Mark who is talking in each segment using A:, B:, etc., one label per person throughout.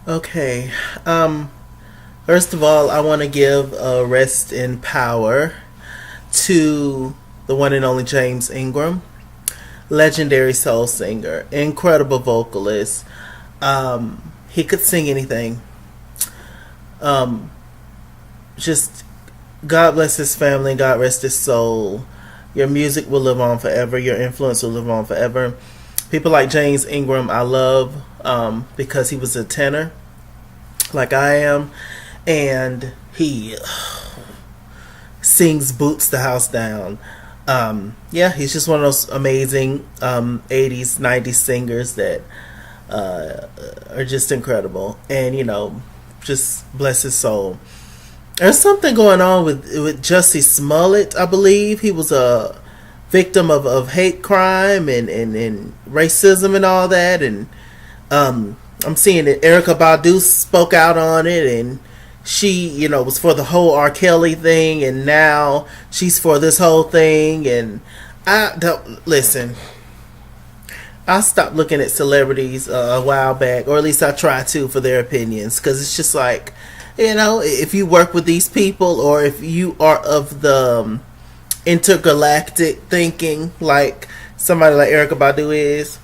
A: Okay. Um, First of all, I want to give a rest in power to the one and only James Ingram, legendary soul singer, incredible vocalist. He could sing anything. Um, just God bless his family. God rest his soul. Your music will live on forever. Your influence will live on forever. People like James Ingram, I love because he was a tenor, like I am, and he sings boots the house down. Yeah, he's just one of those amazing 80s, 90s singers that are just incredible. And, just bless his soul. There's something going on with Jussie Smollett, I believe. He was a victim of hate crime and racism and all that. And I'm seeing that Erica Badu spoke out on it, and she, was for the whole R. Kelly thing, and now she's for this whole thing. And I don't listen. I stopped looking at celebrities a while back, or at least I try to, for their opinions, because it's just like, if you work with these people, or if you are of the intergalactic thinking, like somebody like Erica Badu is,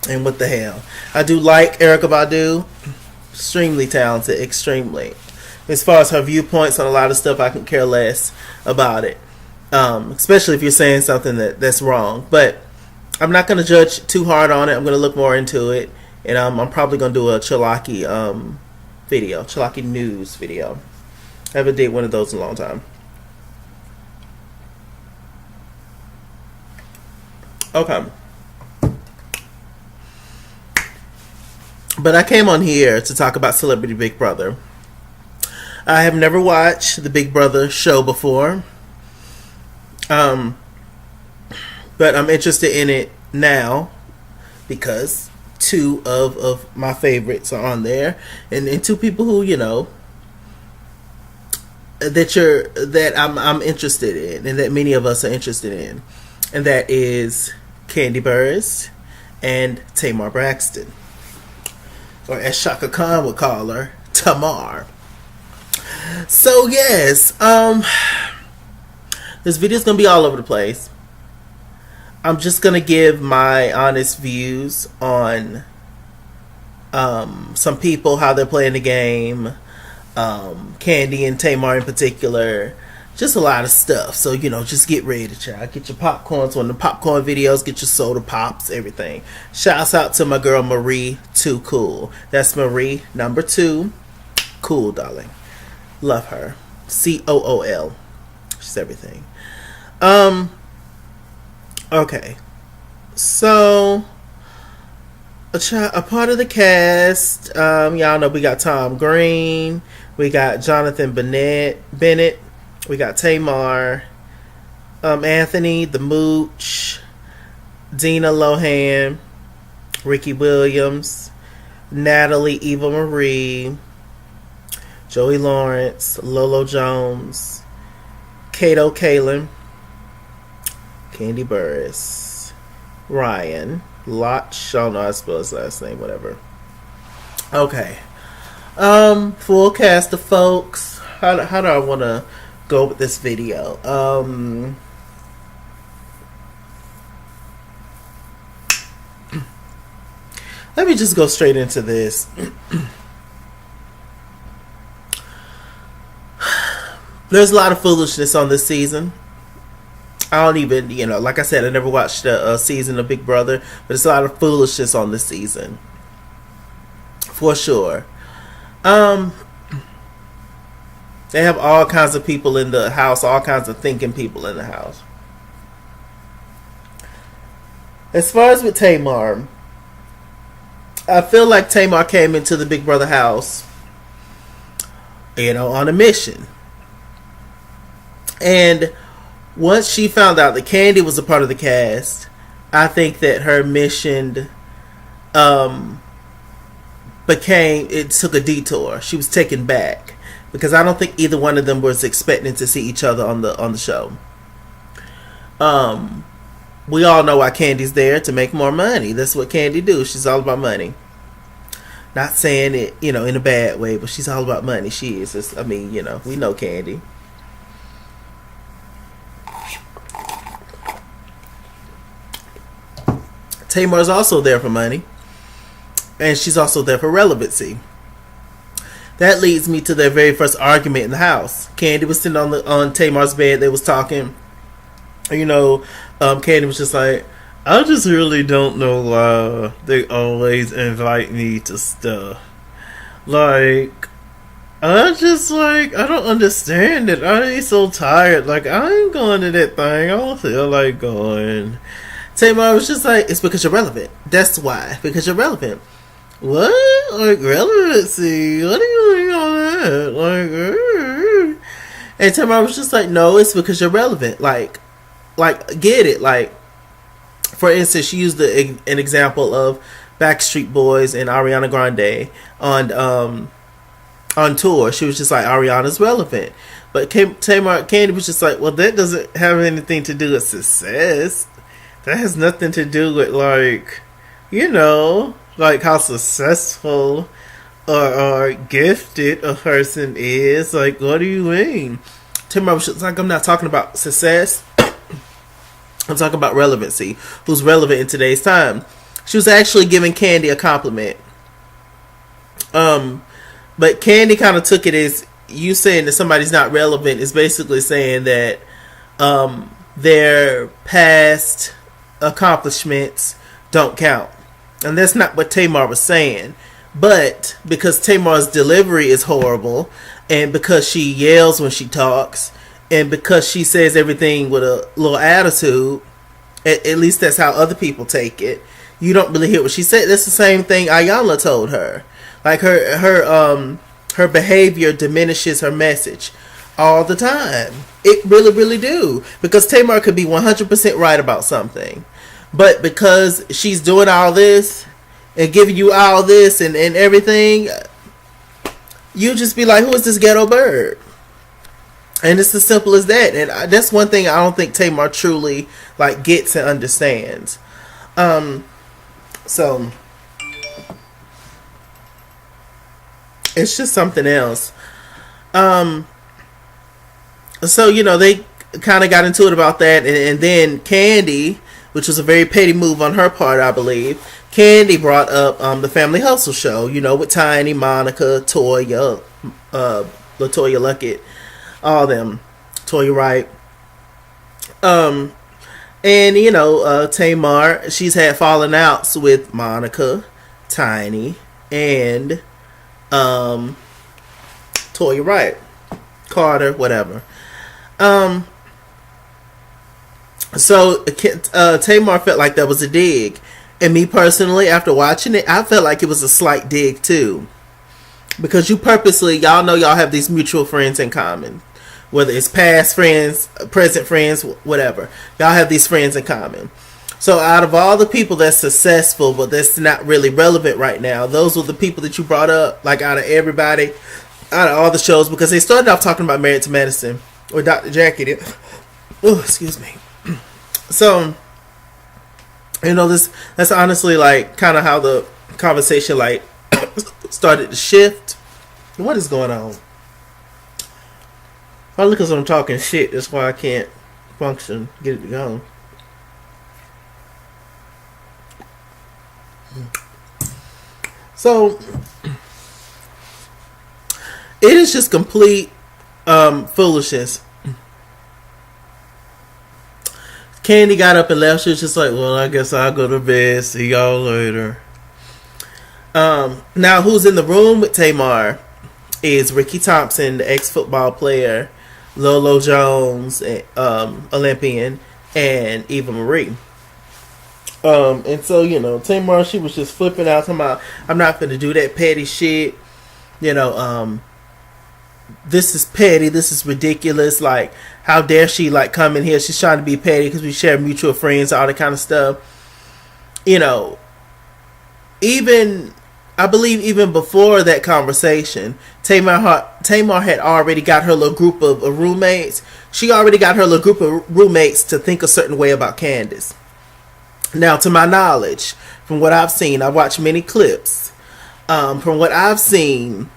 A: and what the hell. I do like Erica Badu, extremely talented, extremely. As far as her viewpoints on a lot of stuff, I can care less about it, especially if you're saying something that's wrong. But I'm not going to judge too hard on it. I'm going to look more into it, and I'm probably going to do a Chalaki video, Chalaki news video. I haven't did one of those in a long time. Okay. But I came on here to talk about Celebrity Big Brother. I have never watched the Big Brother show before. But I'm interested in it now because two of my favorites are on there, and two people who that I'm interested in, and that many of us are interested in, and that is Kandi Burruss and Tamar Braxton, or as Shaka Khan would call her, Tamar. So yes, this video is gonna be all over the place. I'm just gonna give my honest views on some people, how they're playing the game, Kandi and Tamar in particular, just a lot of stuff. So just get ready to try. Get your popcorns on the popcorn videos. Get your soda pops, everything. Shouts out to my girl Marie Too Cool. That's Marie number 2 Cool, darling. Love her. COOL. She's everything. Okay, so a part of the cast, y'all know we got Tom Green, we got Jonathan Bennett, we got Tamar, Anthony the Mooch, Dina Lohan, Ricky Williams, Natalie Eva Marie, Joey Lawrence, Lolo Jones, Kato Kalin, Kandi Burruss, Ryan Lotch. I don't know how to spell his last name. Whatever. Okay. Full cast of folks. How do I want to go with this video? Let me just go straight into this. There's a lot of foolishness on this season. I don't even, like I said, I never watched a season of Big Brother, but it's a lot of foolishness on this season. For sure. They have all kinds of people in the house, all kinds of thinking people in the house. As far as with Tamar, I feel like Tamar came into the Big Brother house, on a mission. And once she found out that Kandi was a part of the cast, I think that her mission took a detour. She was taken back because I don't think either one of them was expecting to see each other on the show. We all know why Kandi's there, to make more money. That's what Kandi do. She's all about money. Not saying it, in a bad way, but she's all about money. She is. We know Kandi. Tamar's also there for money, and she's also there for relevancy. That leads me to their very first argument in the house. Kandi was sitting on Tamar's bed. They was talking. Kandi was just like, I just really don't know why they always invite me to stuff. Like, I don't understand it. I ain't so tired. Like, I ain't going to that thing. I don't feel like going. Tamar was just like, it's because you're relevant. That's why. Because you're relevant. What? Like, relevancy? What do you mean on that? And Tamar was just like, no, it's because you're relevant. Like, get it. Like, for instance, she used an example of Backstreet Boys and Ariana Grande on tour. She was just like, Ariana's relevant. But Kandi was just like, well, that doesn't have anything to do with success. That has nothing to do with, like how successful or gifted a person is. Like, what do you mean? Tamar was just like, I'm not talking about success. I'm talking about relevancy. Who's relevant in today's time? She was actually giving Kandi a compliment. But Kandi kind of took it as you saying that somebody's not relevant is basically saying that their past accomplishments don't count. And that's not what Tamar was saying. But because Tamar's delivery is horrible, and because she yells when she talks, and because she says everything with a little attitude, at least that's how other people take it, you don't really hear what she said. That's the same thing Ayanna told her. Like, her behavior diminishes her message all the time. It really, really do. Because Tamar could be 100% right about something. But because she's doing all this and giving you all this and everything, you just be like, who is this ghetto bird? And it's as simple as that. And that's one thing I don't think Tamar truly gets and understands. So it's just something else. So they kind of got into it about that, and then Kandi, which was a very petty move on her part, I believe. Kandi brought up the Family Hustle show, with Tiny, Monica, Toya, LaToya Luckett, all them, Toya Wright. And Tamar, she's had falling outs with Monica, Tiny, and Toya Wright, Carter, whatever. So Tamar felt like that was a dig. And me personally, after watching it, I felt like it was a slight dig too. Because y'all know y'all have these mutual friends in common. Whether it's past friends, present friends, whatever. Y'all have these friends in common. So out of all the people that's successful, but that's not really relevant right now, those were the people that you brought up, out of everybody, out of all the shows, because they started off talking about Married to Medicine, or Dr. Jackie did. Oh, excuse me. So, that's honestly kind of how the conversation started to shift. What is going on? Probably because I'm talking shit. That's why I can't function, get it to go. So, it is just complete foolishness. Kandi got up and left. She was just like, well, I guess I'll go to bed. See y'all later. Now, who's in the room with Tamar is Ricky Thompson, the ex-football player, Lolo Jones, Olympian, and Eva Marie. And so, Tamar, she was just flipping out, talking about, I'm not going to do that petty shit. This is petty. This is ridiculous. How dare she come in here? She's trying to be petty because we share mutual friends, all that kind of stuff. I believe even before that conversation, Tamar had already got her little group of roommates. She already got her little group of roommates to think a certain way about Candace. Now, to my knowledge, from what I've seen, I've watched many clips. From what I've seen,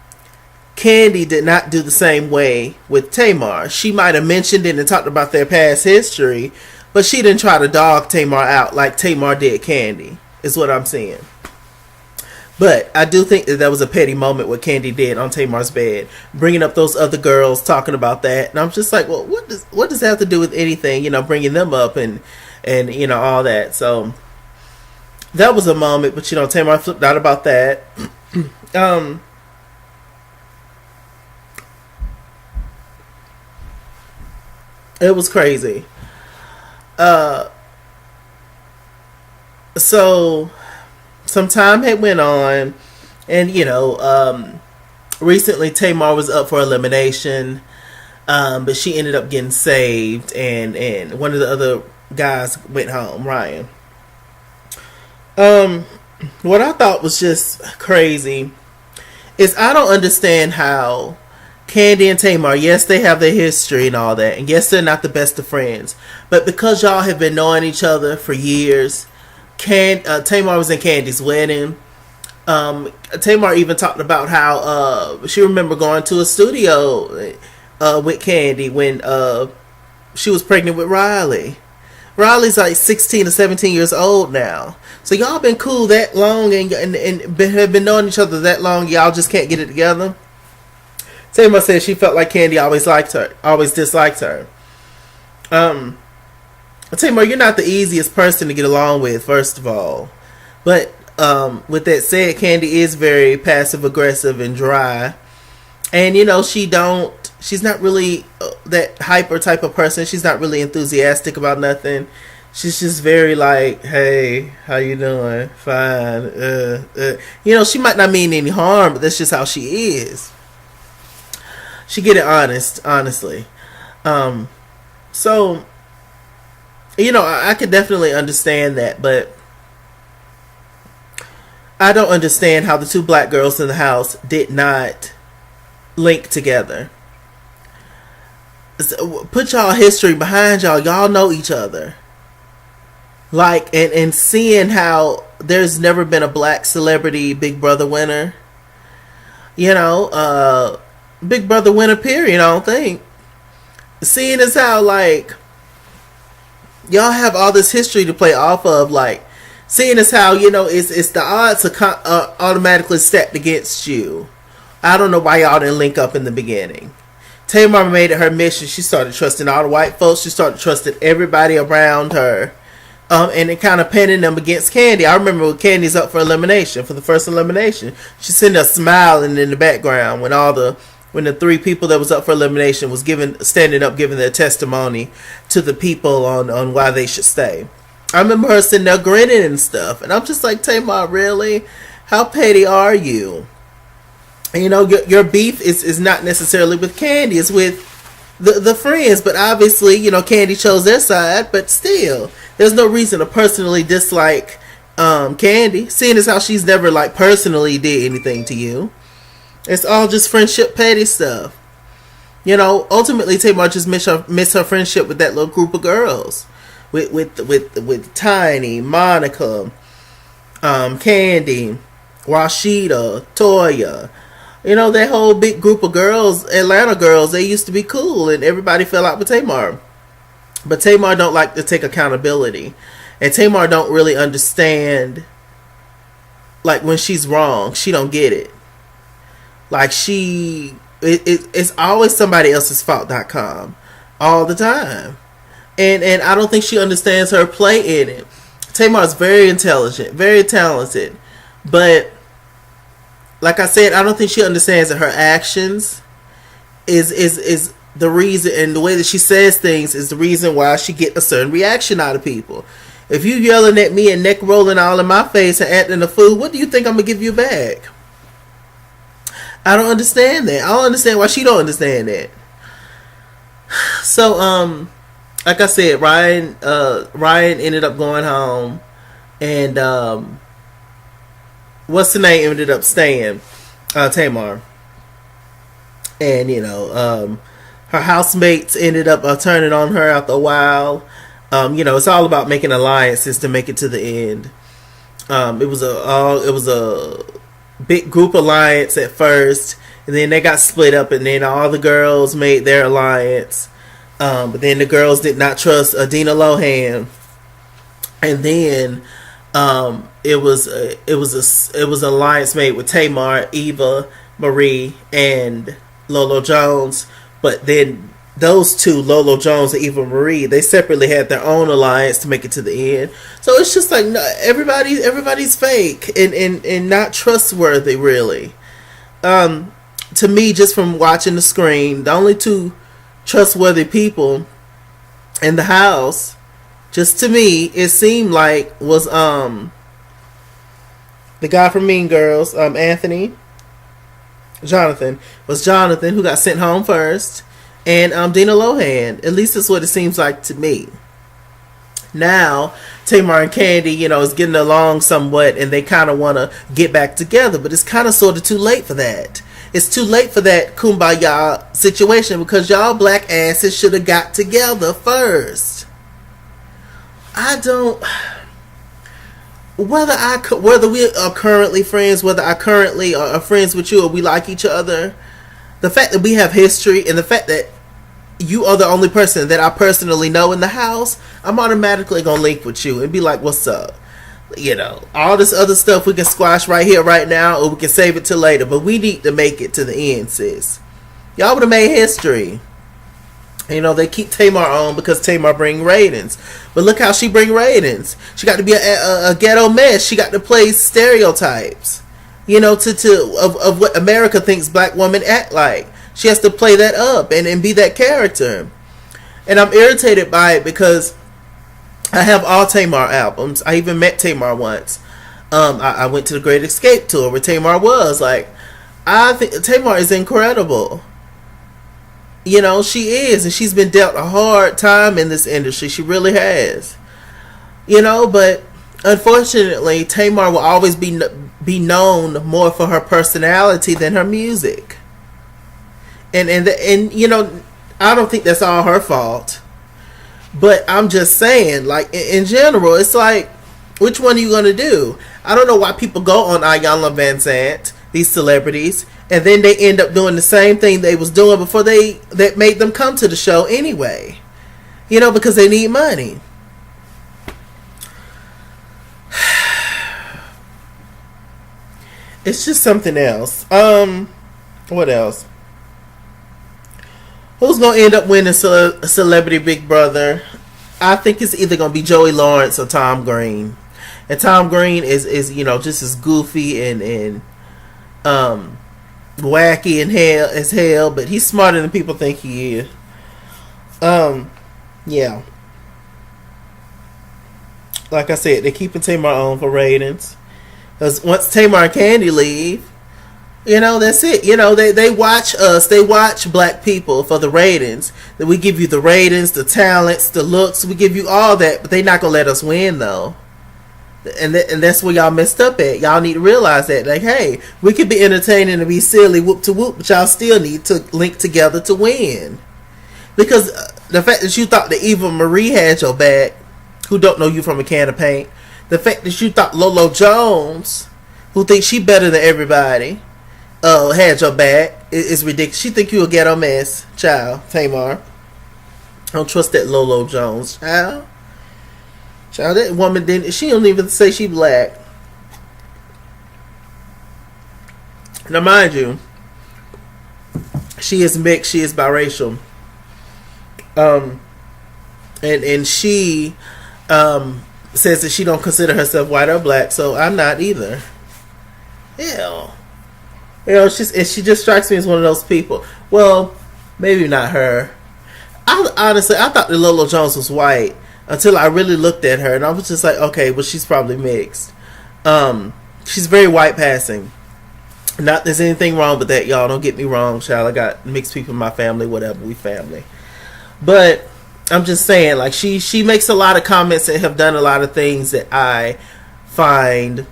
A: Kandi did not do the same way with Tamar. She might have mentioned it and talked about their past history, but she didn't try to dog Tamar out like Tamar did Kandi, is what I'm saying. But I do think that was a petty moment what Kandi did on Tamar's bed, bringing up those other girls, talking about that, and I'm just like, well, what does that have to do with anything? Bringing them up and all that. So that was a moment, but Tamar flipped out about that. It was crazy. So some time had went on, and recently Tamar was up for elimination, but she ended up getting saved, and one of the other guys went home, Ryan. What I thought was just crazy is I don't understand how Kandi and Tamar, yes, they have their history and all that, and yes, they're not the best of friends, but because y'all have been knowing each other for years, Tamar was in Kandi's wedding. Tamar even talked about how she remember going to a studio with Kandi when she was pregnant with Riley. Riley's like 16 or 17 years old now. So y'all been cool that long and have been knowing each other that long, y'all just can't get it together. Tamar said she felt like Kandi always disliked her. Tamar, you're not the easiest person to get along with, first of all. But with that said, Kandi is very passive aggressive and dry. And she's not really that hyper type of person. She's not really enthusiastic about nothing. She's just very like, hey, how you doing? Fine. She might not mean any harm, but that's just how she is. She get it honestly. So, I could definitely understand that, but I don't understand how the two black girls in the house did not link together. Put y'all history behind y'all. Y'all know each other. Like, and seeing how there's never been a black celebrity Big Brother winner. Big Brother winner, period, I don't think. Seeing as how, like, y'all have all this history to play off of, like, seeing as how, it's the odds are automatically stacked against you. I don't know why y'all didn't link up in the beginning. Tamar made it her mission. She started trusting all the white folks. She started trusting everybody around her. And it kind of pinning them against Kandi. I remember when Kandi's up for elimination, for the first elimination, she sent us smiling in the background when the three people that was up for elimination was standing up giving their testimony to the people on why they should stay. I remember her sitting there grinning and stuff, and I'm just like, Tamar, really? How petty are you? And, your beef is not necessarily with Kandi, it's with the friends, but obviously, Kandi chose their side, but still, there's no reason to personally dislike Kandi, seeing as how she's never, like, personally did anything to you. It's all just friendship petty stuff. Ultimately, Tamar just miss her friendship with that little group of girls. With Tiny, Monica, Kandi, Rashida, Toya. That whole big group of girls, Atlanta girls, they used to be cool and everybody fell out with Tamar. But Tamar don't like to take accountability. And Tamar don't really understand, like, when she's wrong, she don't get it. Like, it's always somebody else's fault.com all the time. And I don't think she understands her play in it. Tamar's very intelligent, very talented. But, like I said, I don't think she understands that her actions is the reason, and the way that she says things is the reason why she get a certain reaction out of people. If you yelling at me and neck rolling all in my face and acting a fool, what do you think I'm going to give you back? I don't understand that. I don't understand why she don't understand that. So, like I said, Ryan ended up going home, and what's the name ended up staying, Tamar, and her housemates ended up turning on her after a while. It's all about making alliances to make it to the end. It was a big group alliance at first, and then they got split up, and then all the girls made their alliance. But then the girls did not trust Adina Lohan, and then it was an alliance made with Tamar, Eva Marie, and Lolo Jones. But then those two, Lolo Jones and Eva Marie, they separately had their own alliance to make it to the end. So it's just like, no, everybody's fake and not trustworthy, really. To me, just from watching the screen, the only two trustworthy people in the house, just to me, it seemed like was the guy from Mean Girls, Jonathan, who got sent home first, and Dina Lohan. At least that's what it seems like to me. Now, Tamar and Kandi, is getting along somewhat, and they kind of want to get back together, but it's kind of sort of too late for that. It's too late for that kumbaya situation, because y'all black asses should have got together first. Whether we are currently friends, whether I currently are friends with you, or we like each other, the fact that we have history, and the fact that you are the only person that I personally know in the house, I'm automatically gonna link with you and be like, what's up? All this other stuff we can squash right here, right now, or we can save it till later, but we need to make it to the end, sis. Y'all would have made history. They keep Tamar on because Tamar bring ratings. But look how she bring ratings. She got to be a ghetto mess. She got to play stereotypes, of what America thinks black women act like. She has to play that up and be that character. And I'm irritated by it because I have all Tamar albums. I even met Tamar once. I went to the Great Escape tour where Tamar was. Like, I think Tamar is incredible. She is, and she's been dealt a hard time in this industry. She really has. But unfortunately, Tamar will always be known more for her personality than her music. And I don't think that's all her fault. But I'm just saying, like, in general, it's like, which one are you going to do? I don't know why people go on Iyanla Vanzant, these celebrities, and then they end up doing the same thing they was doing before that made them come to the show anyway. Because they need money. It's just something else. What else? Who's going to end up winning Celebrity Big Brother? I think it's either going to be Joey Lawrence or Tom Green. And Tom Green is just as goofy and wacky as hell, but he's smarter than people think he is. Yeah. Like I said, they're keeping Tamar on for ratings. Because once Tamar and Kandi leave, that's it. They watch us. They watch black people for the ratings. That we give you the ratings, the talents, the looks. We give you all that, but they're not going to let us win, though. And that's where y'all messed up at. Y'all need to realize that. Like, hey, we could be entertaining and be silly, whoop to whoop, but y'all still need to link together to win. Because the fact that you thought that Eva Marie had your back, who don't know you from a can of paint, the fact that you thought Lolo Jones, who thinks she better than everybody, had your back, is ridiculous. She think you a ghetto mess, child, Tamar. I don't trust that Lolo Jones, child. Child, that woman didn't. She don't even say she black. Now, mind you, she is mixed. She is biracial. And she says that she don't consider herself white or black. So I'm not either. Hell, she just strikes me as one of those people. Well, maybe not her. Honestly, I thought that Lolo Jones was white. Until I really looked at her, and I was just like, okay, well, she's probably mixed. She's very white passing. Not there's anything wrong with that, y'all. Don't get me wrong, child. I got mixed people in my family, whatever, we family. But I'm just saying, like, she makes a lot of comments and have done a lot of things that I find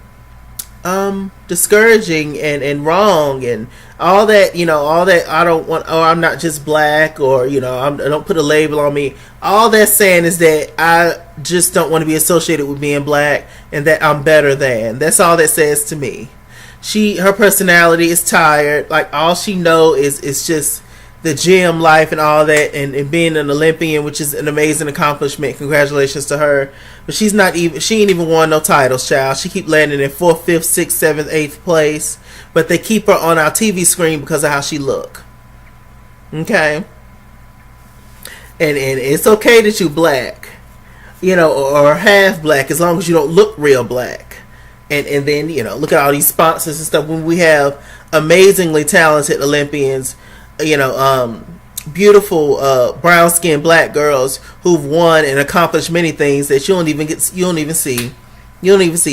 A: discouraging and wrong and all that, all that. I don't want, I'm not just black, or I don't put a label on me. All that's saying is that I just don't want to be associated with being black and that I'm better than. That's all that says to me. Her personality is tired. Like all she know is just the gym life and all that, and being an Olympian, which is an amazing accomplishment. Congratulations to her. But she ain't even won no titles, child. She keep landing in 4th, 5th, 6th, 7th, 8th place. But they keep her on our TV screen because of how she look. Okay? And it's okay that you black, or half black, as long as you don't look real black. And then, look at all these sponsors and stuff. When we have amazingly talented Olympians, beautiful brown skinned black girls who've won and accomplished many things that you don't even see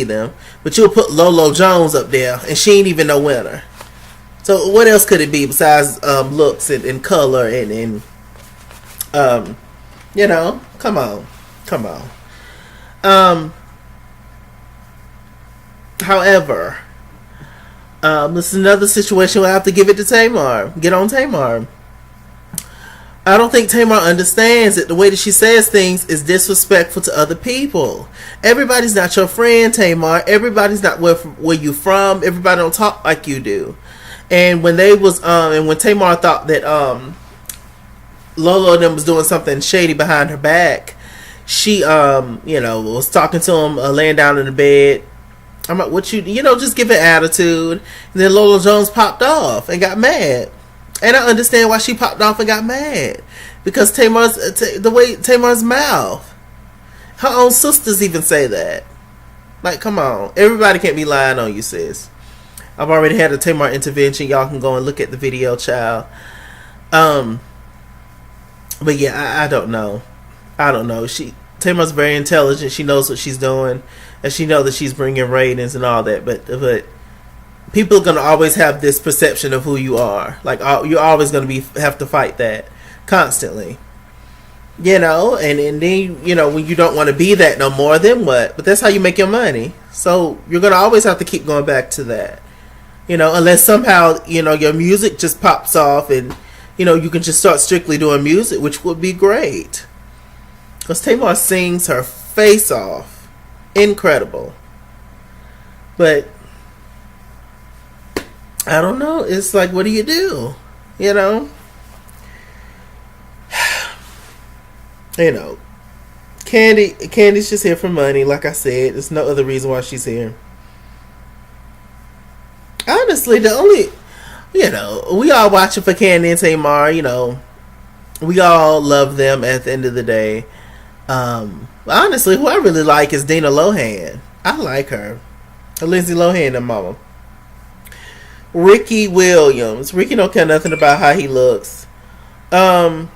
A: them. But you'll put Lolo Jones up there and she ain't even no winner. So what else could it be besides looks and color and come on. However, this is another situation where I have to give it to Tamar. Get on Tamar. I don't think Tamar understands that the way that she says things is disrespectful to other people. Everybody's not your friend, Tamar. Everybody's not where you from. Everybody don't talk like you do. And when when Tamar thought that Lolo and them was doing something shady behind her back, she was talking to him, laying down in the bed. I'm like, what just give an attitude. And then Lolo Jones popped off and got mad. And I understand why she popped off and got mad. Because Tamar's mouth. Her own sisters even say that. Like, come on. Everybody can't be lying on you, sis. I've already had a Tamar intervention. Y'all can go and look at the video, child. But yeah, I don't know. Tamar's very intelligent. She knows what she's doing. And she knows that she's bringing ratings and all that. But people are going to always have this perception of who you are. Like, you're always going to have to fight that constantly. And then, when you don't want to be that no more, then what? But that's how you make your money. So you're going to always have to keep going back to that. Unless somehow, your music just pops off and, you can just start strictly doing music, which would be great. Because Tamar sings her face off. Incredible. But I don't know. It's like, what do you do? Kandi's just here for money. Like I said, there's no other reason why she's here. Honestly, the only, we all watching for Kandi and Tamar. We all love them at the end of the day. Honestly, who I really like is Dina Lohan. I like her. Lindsay Lohan and mama. Ricky Williams. Ricky don't care nothing about how he looks. At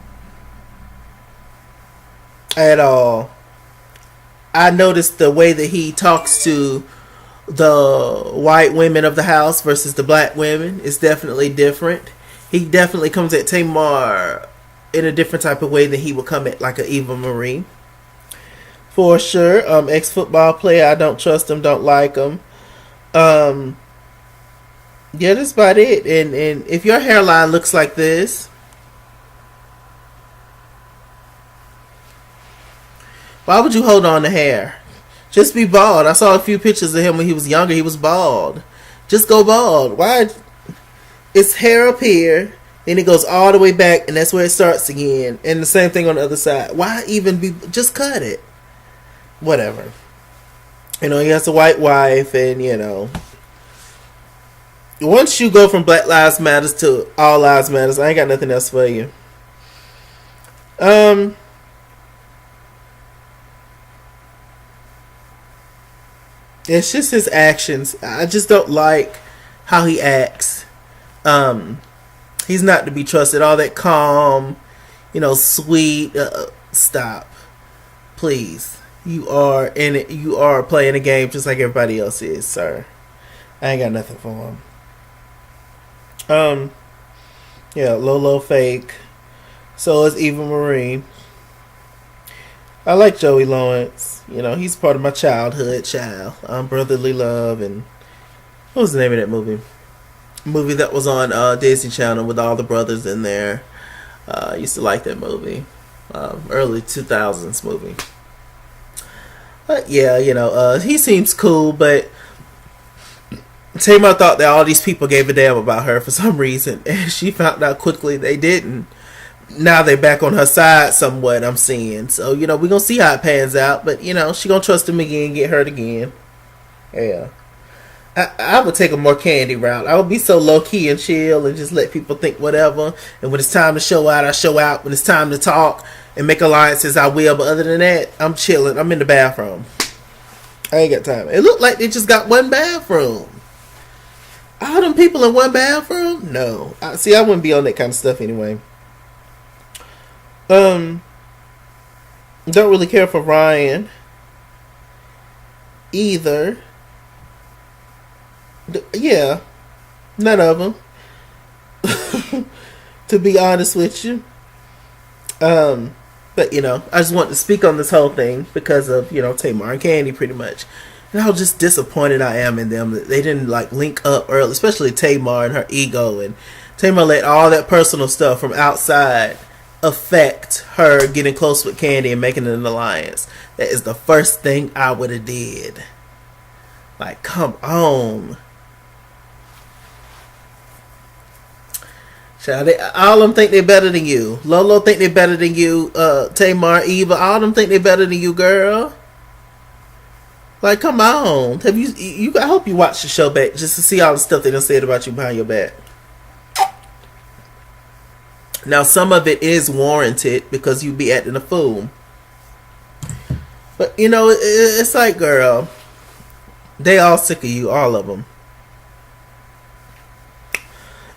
A: all. I noticed the way that he talks to the white women of the house versus the black women is definitely different. He definitely comes at Tamar in a different type of way than he would come at like a Eva Marie. For sure. Ex-football player. I don't trust him. Don't like him. Yeah, that's about it. And if your hairline looks like this, why would you hold on to hair? Just be bald. I saw a few pictures of him when he was younger. He was bald. Just go bald. Why? It's hair up here, then it goes all the way back, and that's where it starts again. And the same thing on the other side. Why even just cut it? Whatever. He has a white wife, and once you go from Black Lives Matters to All Lives Matters, I ain't got nothing else for you. It's just his actions. I just don't like how he acts. He's not to be trusted. All that calm, sweet. Stop, please. You are in it. You are playing a game just like everybody else is, sir. I ain't got nothing for him. Yeah, Lolo fake. So is Eva Marie. I like Joey Lawrence. He's part of my childhood, Brotherly Love, and what was the name of that movie? Movie that was on Disney Channel with all the brothers in there. I used to like that movie. Early 2000s movie. But yeah, he seems cool, but Tamar thought that all these people gave a damn about her for some reason, and she found out quickly they didn't. Now they back on her side somewhat, I'm seeing. So, we're going to see how it pans out. But, she going to trust him again, get hurt again. Yeah. I would take a more Kandi route. I would be so low-key and chill and just let people think whatever. And when it's time to show out, I show out. When it's time to talk and make alliances, I will. But other than that, I'm chilling. I'm in the bathroom. I ain't got time. It looked like they just got one bathroom. All them people in one bathroom? No. See, I wouldn't be on that kind of stuff anyway. Don't really care for Ryan either. Yeah, none of them. To be honest with you. But I just want to speak on this whole thing because of Tamar and Kandi pretty much, and how just disappointed I am in them that they didn't link up early, especially Tamar and her ego, and Tamar let all that personal stuff from outside affect her getting close with Kandi and making an alliance. That is the first thing I would have did. Come on. Child, all of them think they're better than you. Lolo think they're better than you. Tamar, Eva, all of them think they're better than you, girl. Come on. Have you? I hope you watch the show back just to see all the stuff they done said about you behind your back. Now, some of it is warranted because you be acting a fool. But, it's like, girl, they all sick of you, all of them.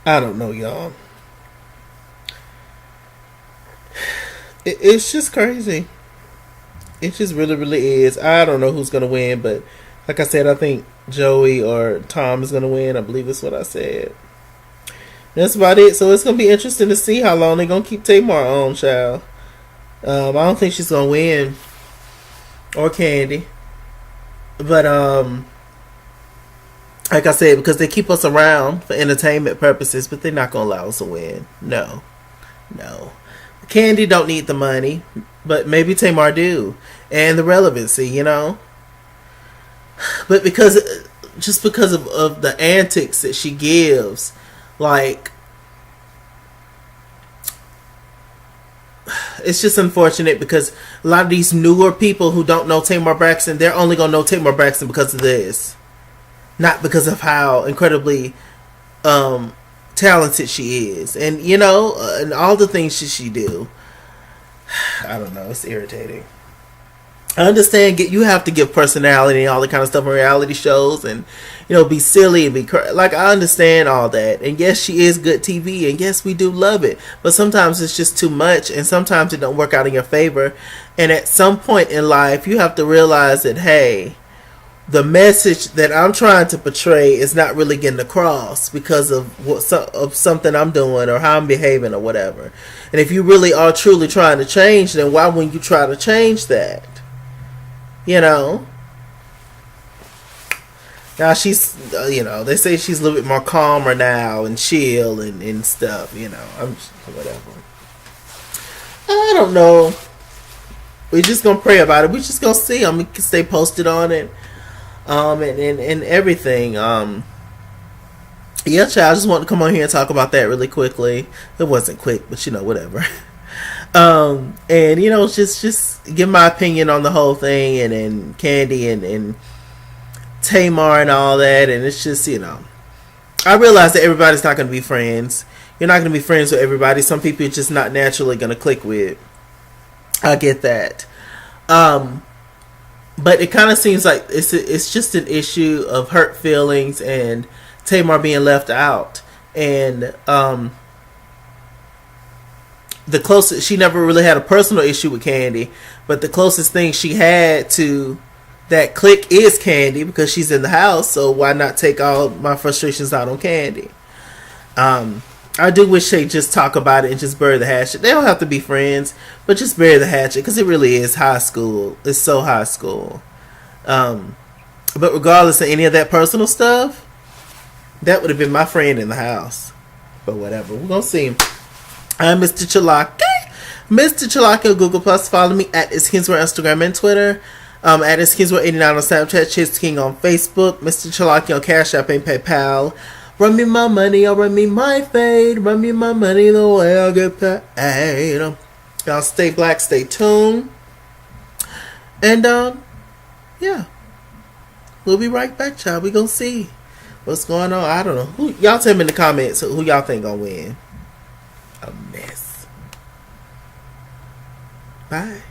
A: I don't know, y'all. It's just crazy. It just really, really is. I don't know who's going to win, but like I said, I think Joey or Tom is going to win. I believe that's what I said. That's about it. So it's going to be interesting to see how long they're going to keep Tamar on, child. I don't think she's going to win. Or Kandi. But, like I said, because they keep us around for entertainment purposes, but they're not going to allow us to win. No. Kandi don't need the money, but maybe Tamar do. And the relevancy, But because of the antics that she gives, it's just unfortunate because a lot of these newer people who don't know Tamar Braxton, they're only going to know Tamar Braxton because of this. Not because of how incredibly talented she is. And, and all the things she do. I don't know. It's irritating. I understand you have to give personality and all that kind of stuff in reality shows and, be silly and be I understand all that. And yes, she is good TV and yes, we do love it. But sometimes it's just too much and sometimes it don't work out in your favor. And at some point in life, you have to realize that, hey, the message that I'm trying to portray is not really getting across because of of something I'm doing or how I'm behaving or whatever. And if you really are truly trying to change, then why wouldn't you try to change that? Now she's, they say she's a little bit more calmer now and chill and stuff, I'm whatever. I don't know. We're just going to pray about it. We're just going to see. I'm going to stay posted on it. And everything. Yeah, child, I just want to come on here and talk about that really quickly. It wasn't quick, but whatever. And just give my opinion on the whole thing, and Kandi and Tamar and all that. And it's just, I realize that everybody's not going to be friends. You're not going to be friends with everybody. Some people you're just not naturally going to click with. I get that. But it kind of seems like it's just an issue of hurt feelings and Tamar being left out. And the closest, she never really had a personal issue with Kandi, but the closest thing she had to that click is Kandi because she's in the house. So why not take all my frustrations out on Kandi? I do wish they just talk about it and just bury the hatchet. They don't have to be friends, but just bury the hatchet because it really is high school. It's so high school. But regardless of any of that personal stuff, that would have been my friend in the house. But whatever. We're going to see. I'm Mr. Chalaki. Mr. Chalaki on Google Plus. Follow me at It's Hensware, Instagram, and Twitter. At Skinsworth89 on Snapchat, Chase King on Facebook, Mr. Chalaki on Cash App and PayPal. Run me my money or run me my fade. Run me my money the way I get paid. Y'all stay black, stay tuned. And, yeah. We'll be right back, y'all. We gonna see what's going on. I don't know. Y'all tell me in the comments who y'all think gonna win. A mess. Bye.